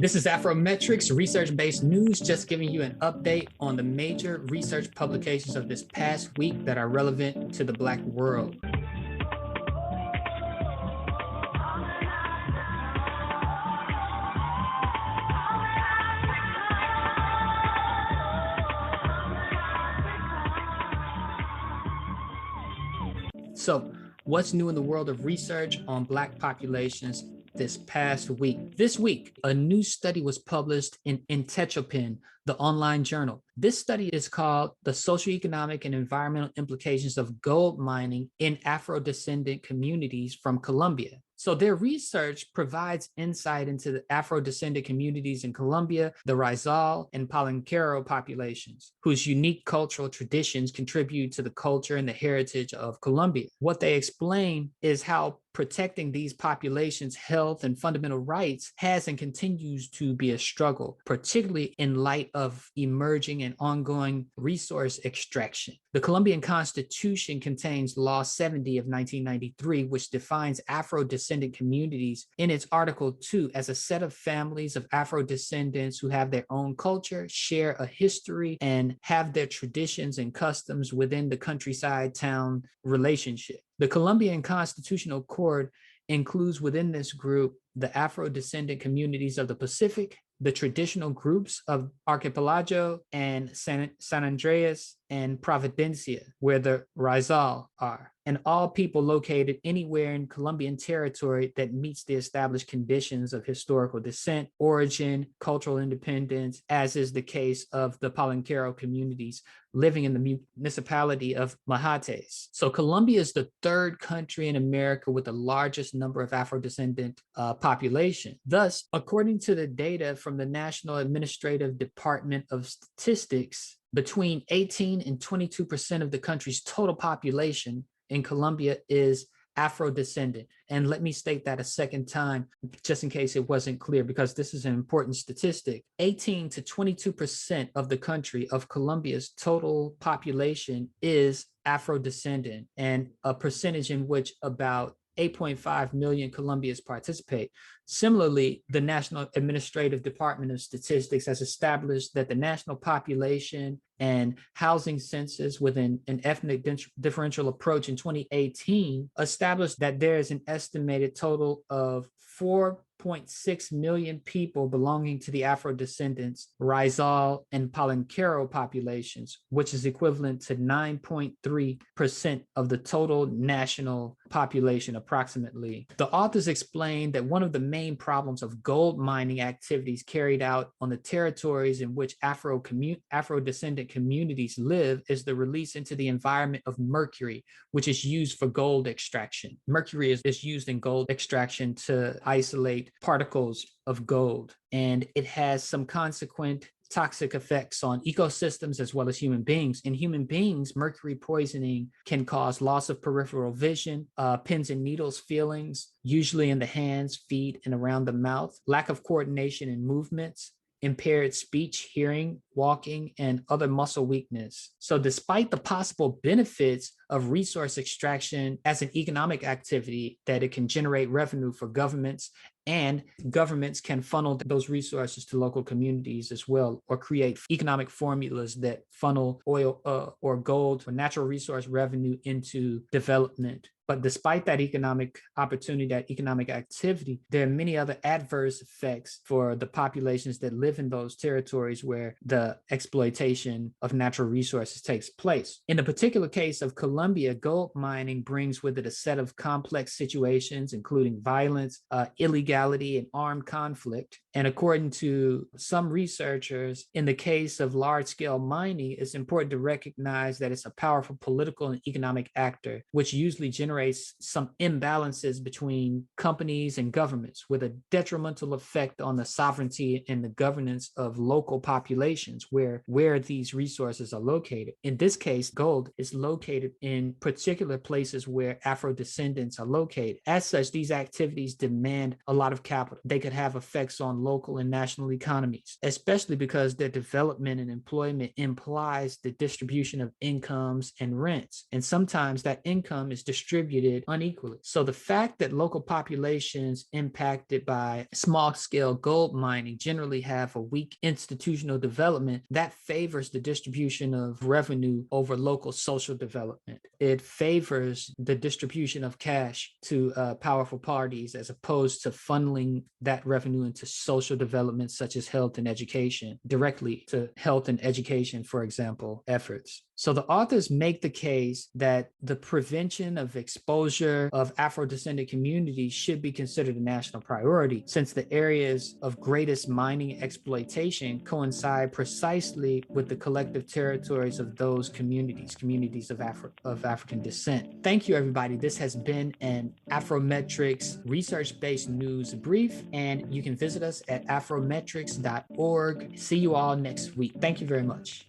This is Afrometrics, research-based news, just giving you an update on the major research publications of this past week that are relevant to the Black world. So, what's new in the world of research on Black populations this past week? This week, a new study was published in Implication, the online journal. This study is called The Socioeconomic and Environmental Implications of Gold Mining in Afro-Descendant Communities from Colombia. So their research provides insight into the Afro-descendant communities in Colombia, the Rizal and Palenquero populations, whose unique cultural traditions contribute to the culture and the heritage of Colombia. What they explain is how protecting these populations' health and fundamental rights has and continues to be a struggle, particularly in light of emerging and ongoing resource extraction. The Colombian Constitution contains Law 70 of 1993, which defines Afro-descendant communities in its Article 2 as a set of families of Afro-descendants who have their own culture, share a history, and have their traditions and customs within the countryside-town relationship. The Colombian Constitutional Court includes within this group the Afro-descendant communities of the Pacific, the traditional groups of Archipelago and San Andreas and Providencia, where the Rizal are, and all people located anywhere in Colombian territory that meets the established conditions of historical descent, origin, cultural independence, as is the case of the Palenquero communities living in the municipality of Mahates. So Colombia is the third country in America with the largest number of Afro-descendant population. Thus, according to the data from the National Administrative Department of Statistics, between 18 and 22% of the country's total population in Colombia is Afro-descendant. And let me state that a second time, just in case it wasn't clear, because this is an important statistic. 18 to 22% of the country, of Colombia's total population, is Afro-descendant, and a percentage in which about 8.5 million Colombians participate. Similarly, the National Administrative Department of Statistics has established that the national population and housing census with an ethnic differential approach in 2018 established that there is an estimated total of 4.6 million people belonging to the Afro-descendants, Rizal and Palenquero populations, which is equivalent to 9.3% of the total national population, approximately. The authors explained that one of the main problems of gold mining activities carried out on the territories in which Afro-descendant communities live is the release into the environment of mercury, which is used for gold extraction. Mercury is used in gold extraction to isolate particles of gold, and it has some consequent toxic effects on ecosystems as well as human beings. In human beings, mercury poisoning can cause loss of peripheral vision, pins and needles feelings, usually in the hands, feet, and around the mouth, lack of coordination in movements, impaired speech, hearing, walking, and other muscle weakness. So despite the possible benefits of resource extraction as an economic activity, that it can generate revenue for governments, and governments can funnel those resources to local communities as well, or create economic formulas that funnel oil or gold or natural resource revenue into development. But despite that economic opportunity, that economic activity, there are many other adverse effects for the populations that live in those territories where the exploitation of natural resources takes place. In the particular case of Colombia, gold mining brings with it a set of complex situations, including violence, illegality, and armed conflict. And according to some researchers, in the case of large-scale mining, it's important to recognize that it's a powerful political and economic actor, which usually generates some imbalances between companies and governments, with a detrimental effect on the sovereignty and the governance of local populations where these resources are located. In this case, gold is located in particular places where Afro-descendants are located. As such, these activities demand a lot of capital. They could have effects on local and national economies, especially because their development and employment implies the distribution of incomes and rents. And sometimes that income is distributed distributed unequally. So the fact that local populations impacted by small-scale gold mining generally have a weak institutional development, that favors the distribution of revenue over local social development. It favors the distribution of cash to powerful parties as opposed to funneling that revenue into social development such as health and education, directly to health and education, for example, efforts. So the authors make the case that the prevention of exposure of Afro-descendant communities should be considered a national priority, since the areas of greatest mining exploitation coincide precisely with the collective territories of those communities of African descent. Thank you, everybody. This has been an Afrometrics research-based news brief, and you can visit us at afrometrics.org. See you all next week. Thank you very much.